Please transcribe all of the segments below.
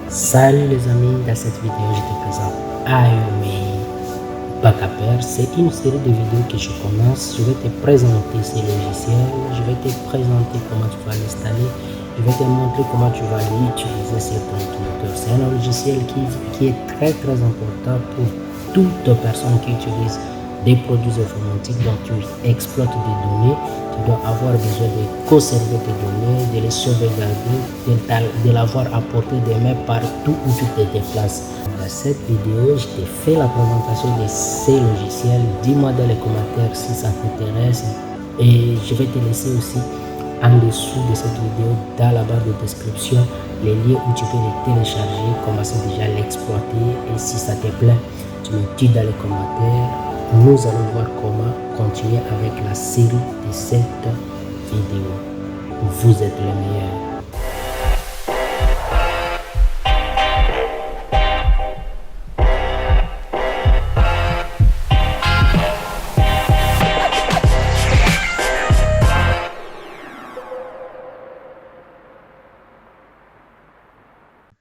Salut les amis, dans cette vidéo je te présente AEMEI Backuper. C'est une série de vidéos que je commence. Je vais te présenter ces logiciels, je vais te présenter comment tu vas l'installer, je vais te montrer comment tu vas l'utiliser sur ton ordinateur. C'est un logiciel qui est très important pour toute personne qui utilise des produits informatiques. Donc tu exploites des données, tu dois avoir besoin de conserver tes données, de les sauvegarder, de l'avoir à portée de main partout où tu te déplaces. Dans cette vidéo, je t'ai fait la présentation de ces logiciels. Dis-moi dans les commentaires si ça t'intéresse, et je vais te laisser aussi en dessous de cette vidéo, dans la barre de description, les liens où tu peux les télécharger, commencer déjà à l'exploiter, et si ça te plaît, tu me dis dans les commentaires. Nous allons voir comment continuer avec la série de cette vidéo. Vous êtes les meilleurs.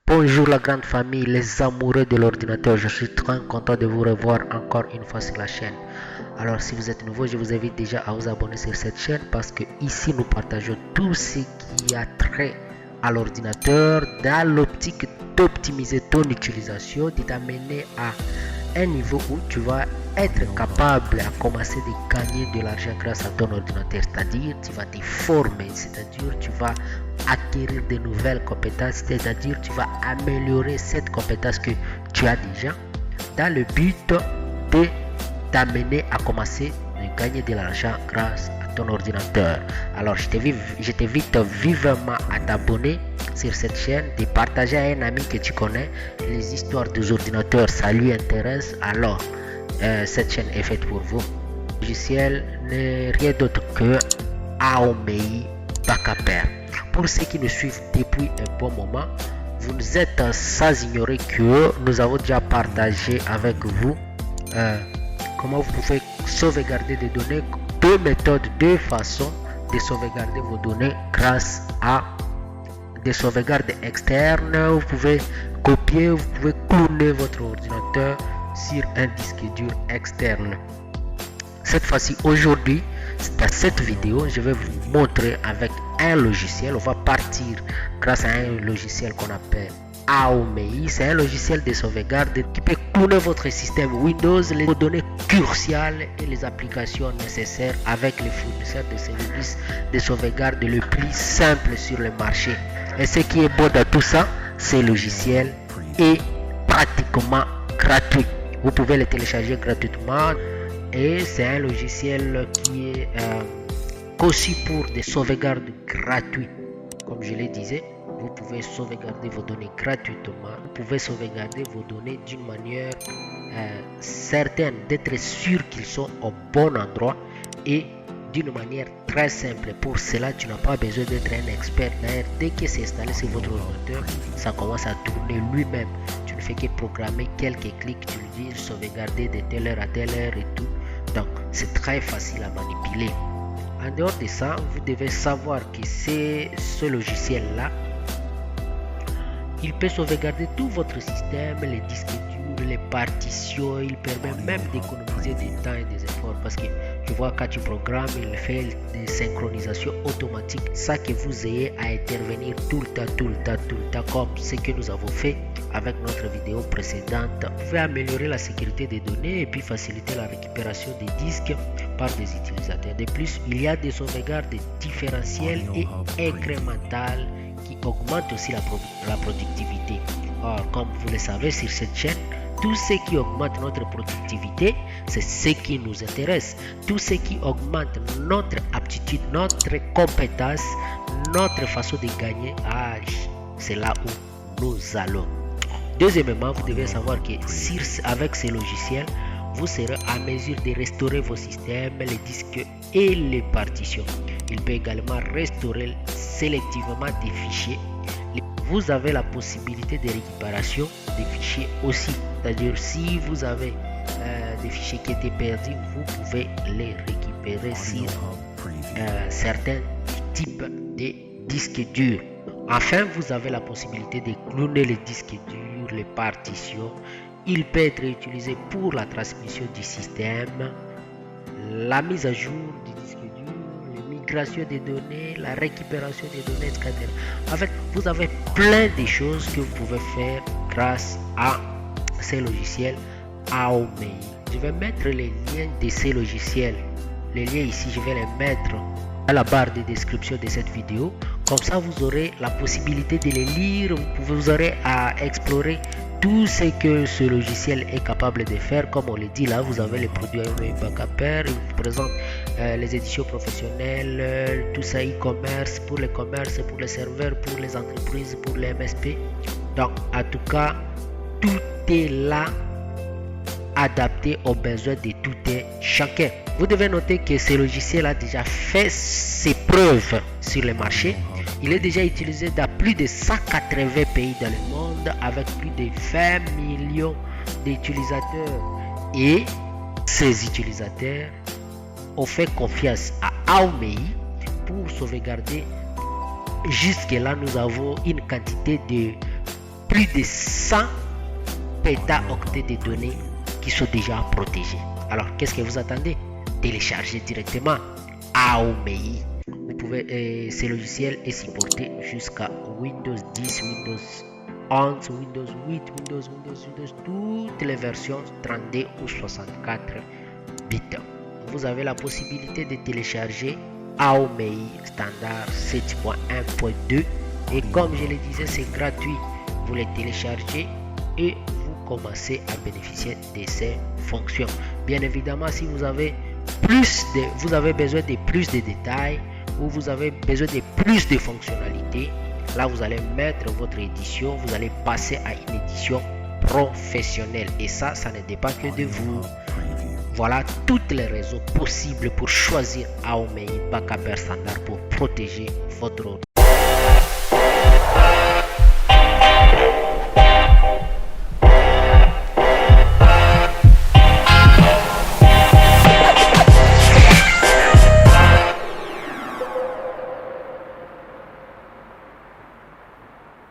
Bonjour la grande famille, les amoureux de l'ordinateur, je suis très content de vous revoir encore une fois sur la chaîne. Alors si vous êtes nouveau, je vous invite déjà à vous abonner sur cette chaîne parce que ici nous partageons tout ce qui a trait à l'ordinateur dans l'optique d'optimiser ton utilisation, de t'amener à un niveau où tu vas être capable à commencer de gagner de l'argent grâce à ton ordinateur, c'est-à-dire tu vas te former, c'est-à-dire tu vas acquérir de nouvelles compétences, c'est-à-dire tu vas améliorer cette compétence que tu as déjà dans le but de t'amener à commencer de gagner de l'argent grâce à ton ordinateur. Alors je t'invite vivement à t'abonner sur cette chaîne, de partager à un ami que tu connais les histoires des ordinateurs, ça lui intéresse. Alors cette chaîne est faite pour vous. Le logiciel n'est rien d'autre que AEMEI Backuper. Pour ceux qui nous suivent depuis un bon moment, vous nous êtes sans ignorer que nous avons déjà partagé avec vous comment vous pouvez sauvegarder des données, deux méthodes, deux façons de sauvegarder vos données grâce à des sauvegardes externes. Vous pouvez copier, vous pouvez cloner votre ordinateur sur un disque dur externe. Cette fois-ci, aujourd'hui, dans cette vidéo, je vais vous montrer avec un logiciel. On va partir grâce à un logiciel qu'on appelle AEMEI. C'est un logiciel de sauvegarde qui peut cloner votre système Windows, les données cruciales et les applications nécessaires avec les fournisseurs de services de sauvegarde le plus simple sur le marché. Et ce qui est beau dans tout ça, ce logiciel est pratiquement gratuit. Vous pouvez le télécharger gratuitement. Et c'est un logiciel qui est conçu pour des sauvegardes gratuites. Comme je le disais, vous pouvez sauvegarder vos données gratuitement. Vous pouvez sauvegarder vos données d'une manière certaine, d'être sûr qu'ils sont au bon endroit et d'une manière très simple. Pour cela, tu n'as pas besoin d'être un expert. D'ailleurs, dès que c'est installé sur votre ordinateur, ça commence à tourner lui-même. Tu ne fais que programmer quelques clics, tu lui dis sauvegarder de telle heure à telle heure et tout. Donc, c'est très facile à manipuler. En dehors de ça, vous devez savoir que ce logiciel-là, il peut sauvegarder tout votre système, les disques durs, les partitions. Il permet même d'économiser du temps et des efforts parce que tu vois, quand tu programmes, il fait des synchronisations automatiques sans que vous ayez à intervenir tout le temps, comme ce que nous avons fait avec notre vidéo précédente. Vous pouvez améliorer la sécurité des données et puis faciliter la récupération des disques par des utilisateurs. De plus, il y a des sauvegardes différentielles et incrémentales qui augmentent aussi la productivité. Or, comme vous le savez sur cette chaîne, tout ce qui augmente notre productivité, c'est ce qui nous intéresse. Tout ce qui augmente notre aptitude, notre compétence, notre façon de gagner, c'est là où nous allons. Deuxièmement, vous devez savoir que avec ces logiciels, vous serez à mesure de restaurer vos systèmes, les disques et les partitions. Il peut également restaurer sélectivement des fichiers. Vous avez la possibilité de récupération des fichiers aussi. C'est-à-dire, si vous avez des fichiers qui étaient perdus, vous pouvez les récupérer sur certains types de disques durs. Enfin, vous avez la possibilité de cloner les disques durs, les partitions. Il peut être utilisé pour la transmission du système, la mise à jour du disque dur, la migration des données, la récupération des données, etc. En fait, vous avez plein de choses que vous pouvez faire grâce à ces logiciels Aomei. Je vais mettre les liens de ces logiciels. Les liens ici, je vais les mettre à la barre de description de cette vidéo. Comme ça, vous aurez la possibilité de les lire. Vous aurez à explorer tout ce que ce logiciel est capable de faire. Comme on le dit là, vous avez les produits Aomei Backuper. Il vous présente les éditions professionnelles, tout ça e-commerce, pour les commerces, pour les serveurs, pour les entreprises, pour les MSP. Donc, en tout cas, tout est là, adapté aux besoins de tout et chacun. Vous devez noter que ce logiciel a déjà fait ses preuves sur le marché. Il est déjà utilisé dans plus de 180 pays dans le monde avec plus de 20 millions d'utilisateurs. Et ces utilisateurs ont fait confiance à Aomei pour sauvegarder. Jusque-là, nous avons une quantité de plus de 100 pétaoctets de données qui sont déjà protégés. Alors, qu'est-ce que vous attendez? Télécharger directement Aomei. Vous pouvez, ce logiciel est supporté jusqu'à Windows 10, Windows 11, Windows 8, Windows, toutes les versions 32 ou 64 bits. Vous avez la possibilité de télécharger Aomei standard 7.1.2 et comme je le disais, c'est gratuit. Vous les téléchargez et vous commencez à bénéficier de ces fonctions. Bien évidemment, si vous avez besoin de plus de détails ou vous avez besoin de plus de fonctionnalités, là vous allez mettre votre édition, vous allez passer à une édition professionnelle et ça ne dépend que de vous. Voilà toutes les raisons possibles pour choisir Aomei Backuper standard pour protéger votre